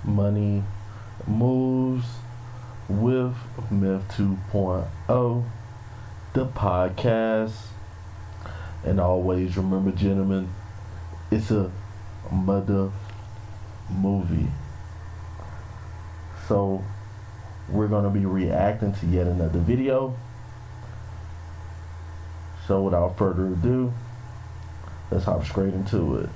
Money Moves with Myth 2.0, the podcast. And always remember, gentlemen, it's a mother movie. So, we're going to be reacting to yet another video. So, without further ado, let's hop straight into it.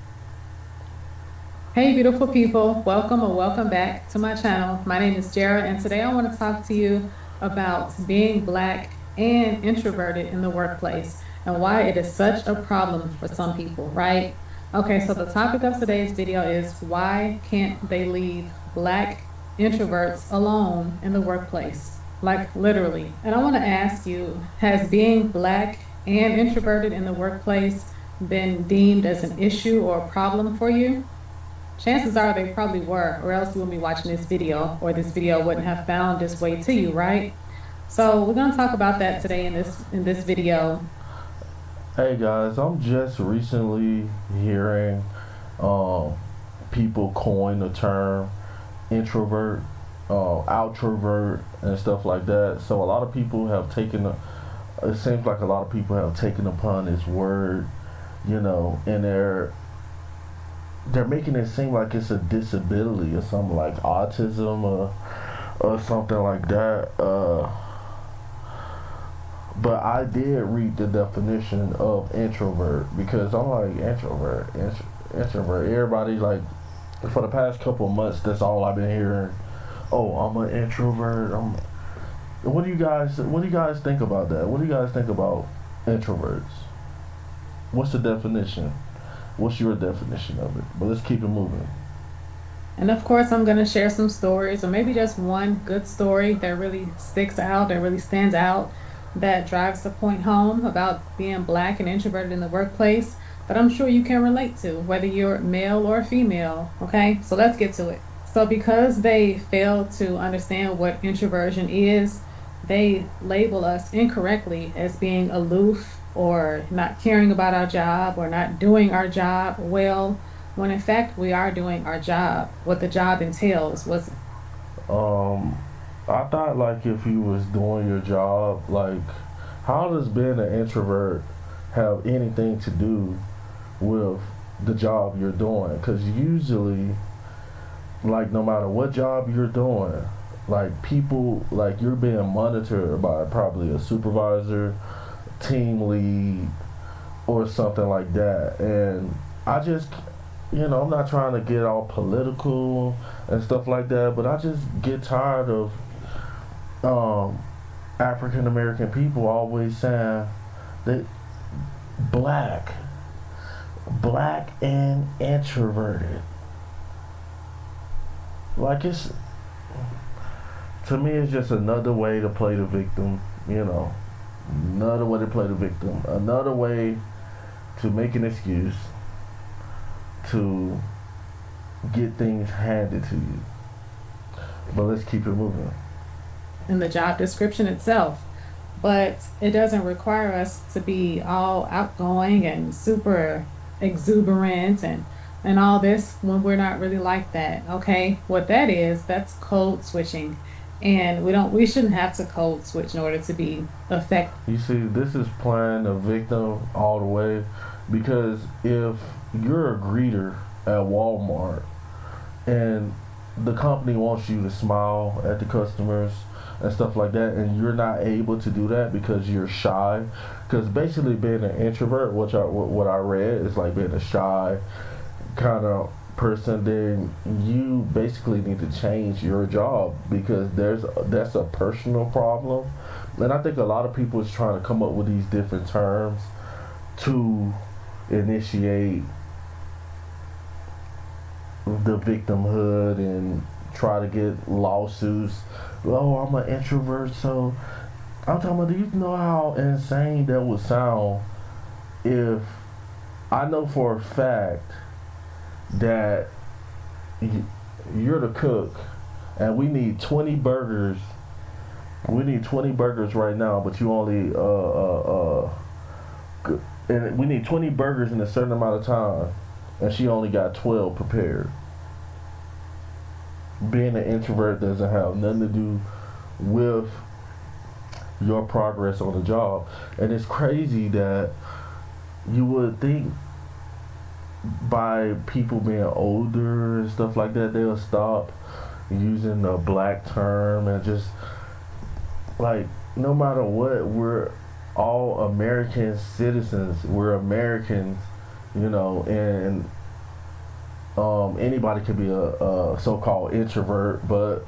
Hey, beautiful people. Welcome or welcome back to my channel. My name is Jara, and today I want to talk to you about being Black and introverted in the workplace and why it is such a problem for some people, right? Okay, so the topic of today's video is why can't they leave Black introverts alone in the workplace? Like literally. And I want to ask you, has being Black and introverted in the workplace been deemed as an issue or a problem for you? Chances are they probably were, or else you wouldn't be watching this video, or this video wouldn't have found its way to you, right? So we're going to talk about that today in this video. Hey guys, I'm just recently hearing people coin the term introvert, outrovert, and stuff like that. So a lot of people have it seems like a lot of people have taken upon this word, and they're making it seem like it's a disability or something like autism or something like that. But I did read the definition of introvert because I'm like introvert. Everybody like for the past couple of months, that's all I've been hearing. Oh, I'm an introvert. What do you guys think about that? What do you guys think about introverts? What's the definition? What's your definition of it? But let's keep it moving. And of course, I'm going to share some stories, or maybe just one good story that really sticks out, that really stands out, that drives the point home about being Black and introverted in the workplace that I'm sure you can relate to, whether you're male or female. Okay, so let's get to it. So, because they fail to understand what introversion is, they label us incorrectly as being aloof or not caring about our job or not doing our job well, when in fact we are doing our job, what the job entails. Um, I thought like if you was doing your job, like how does being an introvert have anything to do with the job you're doing? Because usually, like no matter what job you're doing, like people, like you're being monitored by probably a supervisor, team lead, or something like that. And I just, I'm not trying to get all political and stuff like that, but I just get tired of um, African American people always saying that black, black and introverted. Like to me, it's just another way to play the victim, another way to play the victim, another way to make an excuse to get things handed to you. But let's keep it moving. In the job description itself. But it doesn't require us to be all outgoing and super exuberant and all this when we're not really like that. Okay, what that is, that's code switching, and we shouldn't have to code switch in order to be effective. You see, this is playing the victim all the way because if you're a greeter at Walmart and the company wants you to smile at the customers and stuff like that, and you're not able to do that because you're shy. Because basically, being an introvert, what I read is like being a shy kind of person. Then you basically need to change your job because that's a personal problem. And I think a lot of people is trying to come up with these different terms to initiate the victimhood and try to get lawsuits. Oh, I'm an introvert, so I'm talking about. Do you know how insane that would sound if I know for a fact that you're the cook and we need 20 burgers. We need 20 burgers right now, but you only and we need 20 burgers in a certain amount of time, and she only got 12 prepared. being an introvert doesn't have nothing to do with your progress on the job. And it's crazy that you would think by people being older and stuff like that, they'll stop using the black term and just like no matter what, we're all American citizens. We're Americans, and anybody could be a so-called introvert, but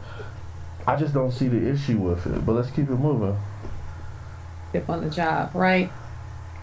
I just don't see the issue with it. But let's keep it moving. On the job, right?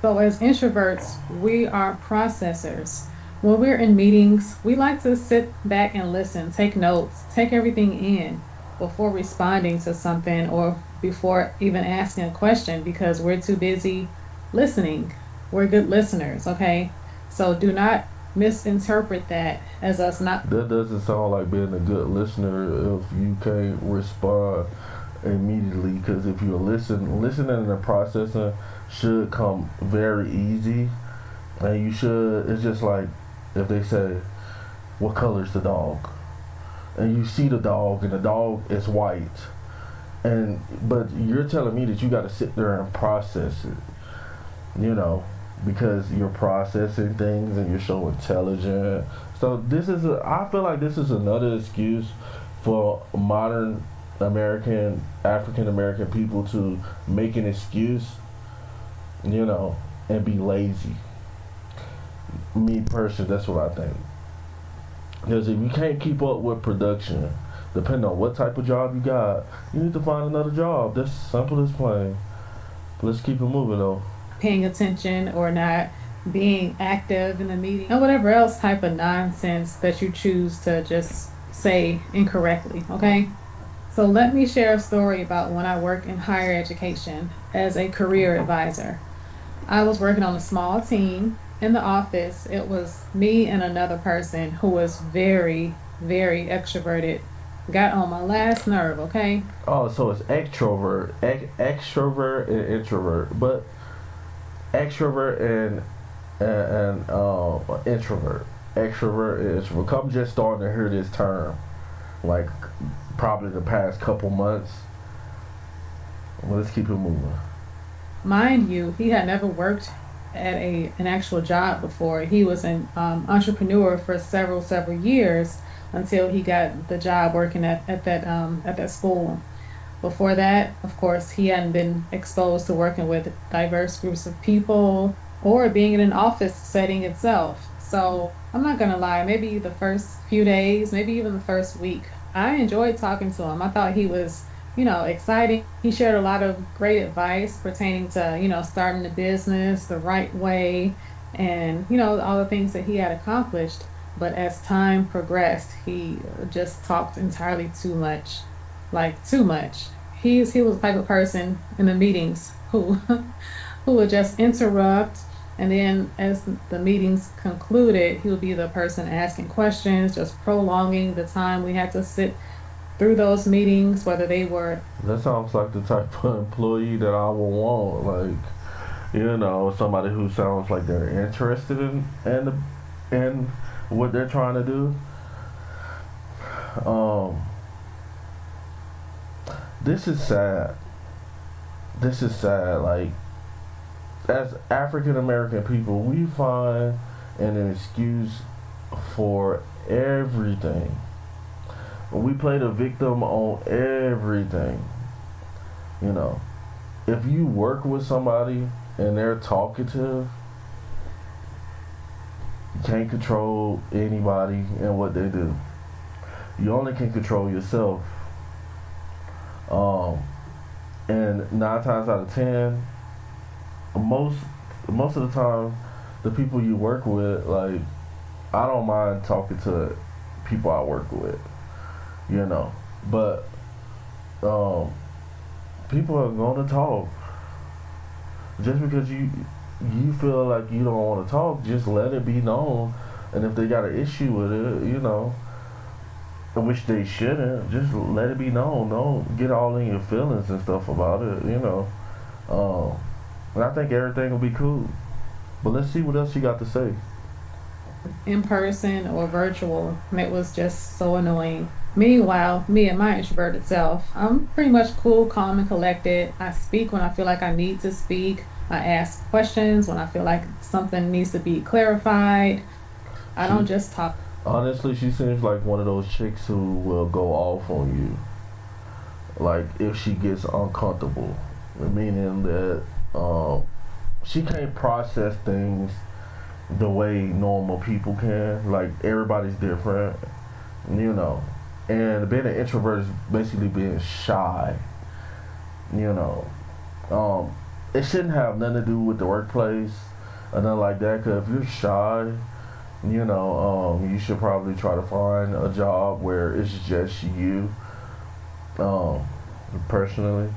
So as introverts, we are processors. When we're in meetings, we like to sit back and listen, take notes, take everything in before responding to something or before even asking a question because we're too busy listening. We're good listeners, okay? So do not misinterpret that as us not. That doesn't sound like being a good listener if you can't respond immediately. Because if you're listening and processing should come very easy, and you should. It's just like if they say, "What color is the dog?" and you see the dog, and the dog is white, but you're telling me that you got to sit there and process it, because you're processing things and you're so intelligent. So I feel like this is another excuse for modern African American people to make an excuse, and be lazy. Me personally, that's what I think. Because if you can't keep up with production, depending on what type of job you got, you need to find another job. That's simple as plain. But let's keep it moving though. Paying attention or not being active in the meeting and whatever else type of nonsense that you choose to just say incorrectly, okay? So let me share a story about when I worked in higher education as a career advisor. I was working on a small team in the office. It was me and another person who was very, very extroverted. Got on my last nerve, okay? Oh, so it's extrovert and introvert, but extrovert and introvert, extrovert and introvert. I'm just starting to hear this term, like probably the past couple months. Well, let's keep it moving. Mind you, he had never worked at an actual job before. He was an entrepreneur for several years until he got the job working at that school. Before that, of course, he hadn't been exposed to working with diverse groups of people or being in an office setting itself. So I'm not gonna lie, maybe the first few days, maybe even the first week, I enjoyed talking to him. I thought he was, exciting. He shared a lot of great advice pertaining to, starting a business the right way and, all the things that he had accomplished. But as time progressed, he just talked entirely too much, like too much. He was the type of person in the meetings who who would just interrupt, and then as the meetings concluded, he would be the person asking questions, just prolonging the time we had to sit through those meetings, whether they were. That sounds like the type of employee that I would want, like, somebody who sounds like they're interested in what they're trying to do. This is sad. This is sad. Like, as African American people, we find an excuse for everything. We play the victim on everything. If you work with somebody and they're talkative, you can't control anybody and what they do. You only can control yourself. And 9 times out of 10, most of the time, the people you work with, like, I don't mind talking to people I work with, but people are going to talk. Just because you feel like you don't want to talk, just let it be known. And if they got an issue with it, which they shouldn't, just let it be known. Don't get all in your feelings and stuff about it, And I think everything will be cool. But let's see what else you got to say. in person or virtual. And it was just so annoying. Meanwhile, me and my introverted self, I'm pretty much cool, calm, and collected. I speak when I feel like I need to speak. I ask questions when I feel like something needs to be clarified. I don't She just talk. honestly, she seems like one of those chicks who will go off on you, like if she gets uncomfortable, meaning that she can't process things the way normal people can. Like everybody's different, you know. And being an introvert is basically being shy, you know. It shouldn't have nothing to do with the workplace or nothing like that. Cause if you're shy, you should probably try to find a job where it's just you. Um, personally,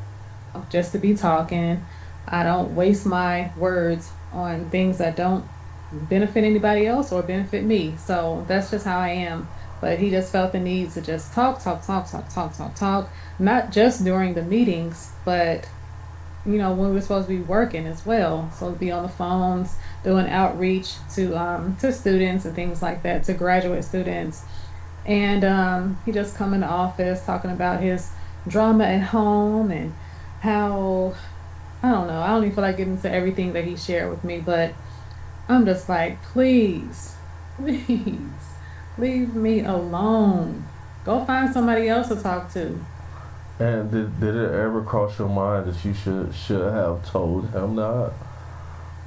Just to be talking. I don't waste my words on things that don't benefit anybody else or benefit me. So that's just how I am. But he just felt the need to just talk, talk, talk, talk, talk, talk, talk. Not just during the meetings, but when we're supposed to be working as well. So be on the phones, doing outreach to students and things like that, to graduate students. And he just come in the office talking about his drama at home and how I don't know. I don't even feel like getting into everything that he shared with me, but I'm just like, please, please, leave me alone. Go find somebody else to talk to. and did it ever cross your mind that you should have told him that?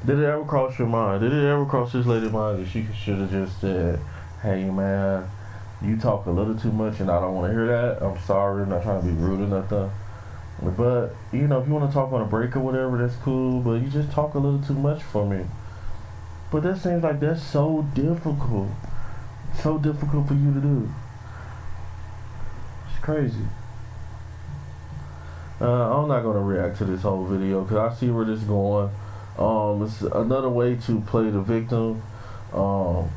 Did it ever cross your mind? Did it ever cross this lady's mind that she should have just said, "Hey man, you talk a little too much, and I don't want to hear that. I'm sorry. I'm not trying to be rude or nothing. But if you want to talk on a break or whatever, that's cool. But you just talk a little too much for me." But that seems like that's so difficult for you to do. It's crazy. I'm not gonna react to this whole video because I see where this is going. It's another way to play the victim. Um,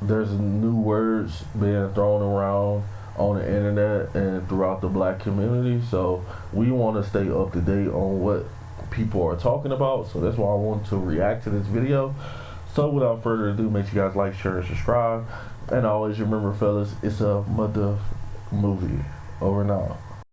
there's new words being thrown around on the internet and throughout the black community. So we want to stay up to date on what people are talking about. So that's why I want to react to this video. So without further ado, make sure you guys like, share, and subscribe. And always remember, fellas, it's a mother movie. Over now.